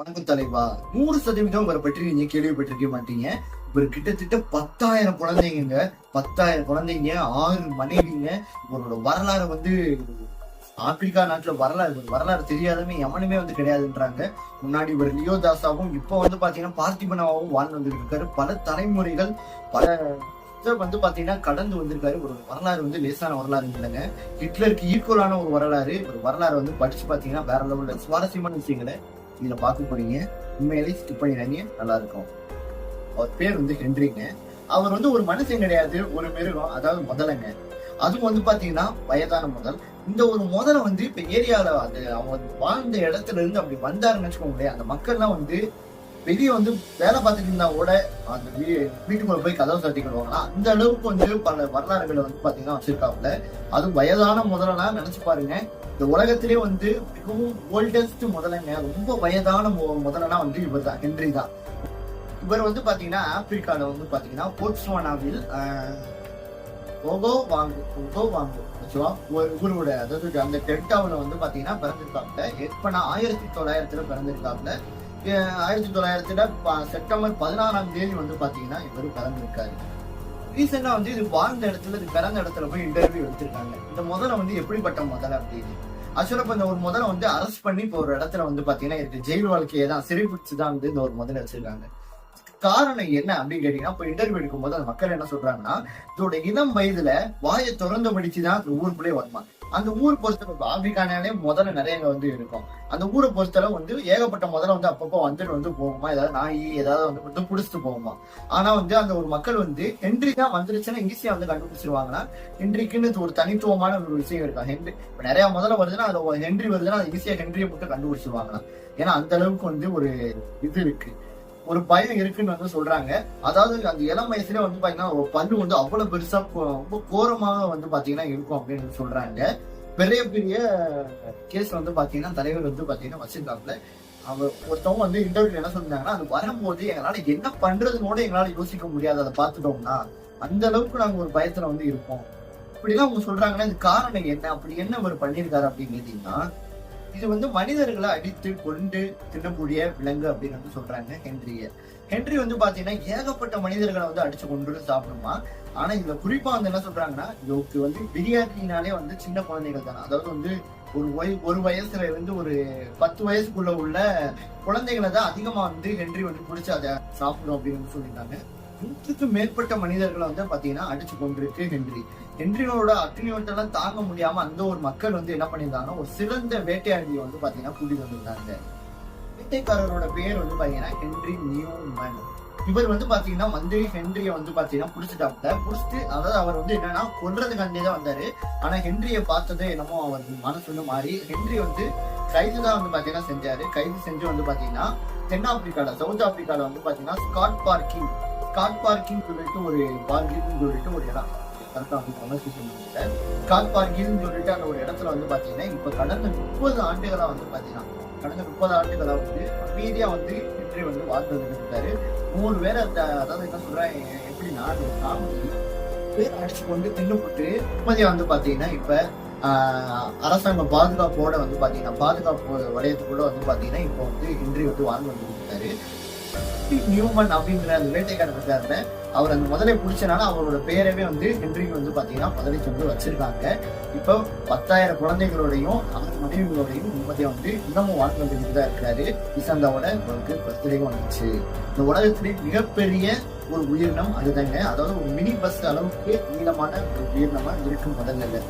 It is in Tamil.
வணக்கம் தலைவா. 100% இவரை பற்றி நீங்க கேள்விப்பட்டிருக்க மாட்டீங்க. இவர் கிட்டத்தட்ட 10,000 குழந்தைங்க, 10,000 குழந்தைங்க, 6 மனைவிங்க. இவரோட வரலாறு ஆப்பிரிக்கா நாட்டுல வரலாறு தெரியாதவங்க எவனுமே கிடையாதுன்றாங்க. முன்னாடி இவர் லியோதாசாவும் இப்ப பாத்தீங்கன்னா பார்த்திபனாவும் வாழ்ந்து வந்திருக்காரு. பல தலைமுறைகள் பல பாத்தீங்கன்னா கடந்து வந்திருக்காரு. ஒரு வரலாறு லேசான வரலாறு இல்லைங்க. ஹிட்லருக்கு ஈக்குவலான ஒரு வரலாறு படிச்சு பாத்தீங்கன்னா வேற லெவல்ல சுவாரஸ்யமான விஷயங்களை இதுல பார்க்க போறீங்க. உண்மையிலேயே ஸ்கிப் பண்ணிடுறாங்க, நல்லா இருக்கும். அவர் பேர் ஹென்ரிங்க. அவர் ஒரு மனுஷன் கிடையாது, ஒரு மிருகம், அதாவது முதலைங்க. அதுவும் பாத்தீங்கன்னா வயதான முதல். இந்த ஒரு முதலை இப்ப ஏரியால அவங்க வாழ்ந்த இடத்துல இருந்து அப்படி வந்தாருன்னு வச்சுக்கோங்களேன். அந்த மக்கள்லாம் வெளியே வேலை பார்த்துட்டு இருந்தா கூட அந்த வீட்டுக்குள்ள போய் கதவு தட்டிக்கிடுவாங்கன்னா அந்த அளவுக்கு பல வரலாறுகளை பாத்தீங்கன்னா வச்சிருக்காப்புல. அதுவும் வயதான முதலனா நினைச்சு பாருங்க. இந்த உலகத்திலே மிகவும் ஓல்டஸ்ட் முதலைங்க, ரொம்ப வயதான முதலனா இவர் தான், ஹென்றி தான். இவர் பாத்தீங்கன்னா ஆப்பிரிக்கால பாத்தீங்கன்னா போட்ஸ்வானாவில் ஊரோட, அதாவது அந்த டெல்டாவில் பாத்தீங்கன்னா பிறந்திருக்காப்புல. எப்ப 1900 பிறந்திருக்காப்புல. 1900 செப்டம்பர் 16ஆம் தேதி பாத்தீங்கன்னா இவர் பிறந்திருக்காரு. ரீசெண்டா இது வாழ்ந்த இடத்துல, இது பிறந்த இடத்துல போய் இன்டர்வியூ எடுத்திருக்காங்க. இந்த முதல்ல எப்படிப்பட்ட முதல்ல அப்படின்னு. ஆக்சுவலா இப்ப இந்த ஒரு முதல்ல அரெஸ்ட் பண்ணி இப்ப ஒரு இடத்துல பாத்தீங்கன்னா இருக்கு ஜெயில் வாழ்க்கையை தான், சிறைப்பிடிச்சுதான் இந்த ஒரு முதல்ல வச்சிருக்காங்க. காரணம் என்ன அப்படின்னு கேட்டீங்கன்னா, இப்ப இன்டர்வியூ எடுக்கும் போது அந்த மக்கள் என்ன சொல்றாங்கன்னா, இதோட இளம் வயதுல வாயை திறந்து படிச்சுதான் அந்த ஊருக்குள்ளே வருமா. அந்த ஊர் பொறுத்தளவு ஆப்பிரிக்கானாலே முதல்ல நிறைய இருக்கும். அந்த ஊரை பொறுத்தளவு ஏகப்பட்ட முதல்ல அப்பப்போ போகுமா, ஏதாவது நாய் ஏதாவது புடிச்சிட்டு போகுமா. ஆனா அந்த ஒரு மக்கள் ஹென்றி தான் வந்துருச்சுன்னா ஈஸியா கண்டுபிடிச்சிருவாங்கன்னா, ஹென்றிக்குன்னு ஒரு தனித்துவமான ஒரு விஷயம் இருக்கா. ஹென்றி இப்ப நிறைய முதல்ல வருதுன்னா அதுல ஹென்றி வருதுன்னா அது ஈஸியா ஹென்றியை மட்டும் கண்டுபிடிச்சிருவாங்களாம். ஏன்னா அந்த அளவுக்கு ஒரு இது இருக்கு, ஒரு பயம் இருக்குன்னு சொல்றாங்க. அதாவது அந்த இளம் வயசுல பாத்தீங்கன்னா ஒரு பல்லு அவ்வளவு பெருசா ரொம்ப கோரமாக பாத்தீங்கன்னா இருக்கும் அப்படின்னு சொல்றாங்க. பெரிய பெரிய கேஸ் பாத்தீங்கன்னா தலைவர் பாத்தீங்கன்னா வச்சிருக்காப்புல. அவர் ஒருத்தவங்க இன்டர்வியூ என்ன சொன்னாங்கன்னா, அது வரும்போது எங்களால என்ன பண்றதுன்னு கூட எங்களால யோசிக்க முடியாது. அதை பார்த்துட்டோம்னா அந்த அளவுக்கு நாங்க ஒரு பயத்துல இருப்போம். இப்படிலாம் அவங்க சொல்றாங்கன்னா இது காரணம் என்ன, அப்படி என்ன அவர் பண்ணியிருக்காரு அப்படின்னு கேட்டீங்கன்னா, இது மனிதர்களை அடித்து கொண்டு தின்னக்கூடிய விலங்கு அப்படின்னு சொல்றாங்க ஹென்ரிய. ஹென்றி பாத்தீங்கன்னா ஏகப்பட்ட மனிதர்களை அடிச்சு கொண்டு சாப்பிடுமா. ஆனா இதுல குறிப்பா என்ன சொல்றாங்கன்னா, இதுக்கு பிரியாணினாலே சின்ன குழந்தைகள் தானே, அதாவது ஒரு வயசுல இருந்து ஒரு 10 வயசுக்குள்ள உள்ள குழந்தைகளை தான் அதிகமா ஹென்றி பிடிச்சு அதை சாப்பிடும் அப்படின்னு சொல்லிட்டாங்க. 100க்கு மேற்பட்ட மனிதர்களை பாத்தீங்கன்னா அடிச்சு கொண்டிருக்கு ஹென்றி. ஹென்ரியோட அக்னியோட்டெல்லாம் தாங்க முடியாம அந்த ஒரு மக்கள் என்ன பண்ணியிருந்தாங்கன்னா, ஒரு சிறந்த வேட்டையாடியை பாத்தீங்கன்னா கூட்டிட்டு வந்திருந்தாங்க. வேட்டைக்காரரோட பேர் பாத்தீங்கன்னா ஹென்றி நியூமன். இவர் பாத்தீங்கன்னா ஹென்ரிய பாத்தீங்கன்னா புடிச்சிட்டு, அதாவது அவர் என்னன்னா கொல்றதுக்காண்டே தான் வந்தாரு. ஆனா ஹென்ரிய பார்த்ததே என்னமோ அவர் மனசு மாறி ஹென்றி கைதுதான் பாத்தீங்கன்னா செஞ்சாரு. கைது செஞ்சு பாத்தீங்கன்னா தென்னாப்பிரிக்கால, சவுத் ஆப்பிரிக்கால பாத்தீங்கன்னா ஸ்காட் பார்க்கிங் சொல்லிட்டு ஒரு பார்க்கிங் சொல்லிட்டு ஒரு இடம், ஸ்காட் பார்க்கிங் சொல்லிட்டு அந்த ஒரு இடத்துல பாத்தீங்கன்னா இப்ப கடந்த 30 ஆண்டுகளா பாத்தீங்கன்னா அமைதியா ஹென்றி வாழ்ந்து இருக்காரு. 3 பேரை அதாவது என்ன சொல்றேன் எப்படின்னா பேர் அடிச்சு கொண்டு தின்னுபட்டு நிம்மதியா பாத்தீங்கன்னா இப்ப அரசாங்க பாதுகாப்போட பாத்தீங்கன்னா பாதுகாப்பு வளையத்துக்குள்ள பாத்தீங்கன்னா இப்போ ஹென்றி வாழ்ந்து இருக்காரு. நியூமன் அப்படின்ற அந்த வேட்டைக்காரர் இருக்காருல, அவர் அந்த முதலை பிடிச்சனால அவரோட பேரவே ஹென்ரிக்கு பாத்தீங்கன்னா முதலை வச்சிருக்காங்க. இப்போ 10,000 குழந்தைகளோடையும் 6 மனைவிகளோடையும் நிம்மதியா இன்னமும் வாழ்ந்து வந்துட்டு தான் இருக்காரு. இசந்தாவோட அவருக்கு பர்த்டே வந்துச்சு. இந்த உலகத்திலே மிகப்பெரிய ஒரு உயிரினம் அதுதாங்க. அதாவது ஒரு மினி பஸ் அளவுக்கு நீளமான ஒரு உயிரினமா இருக்கும் முதல்ல.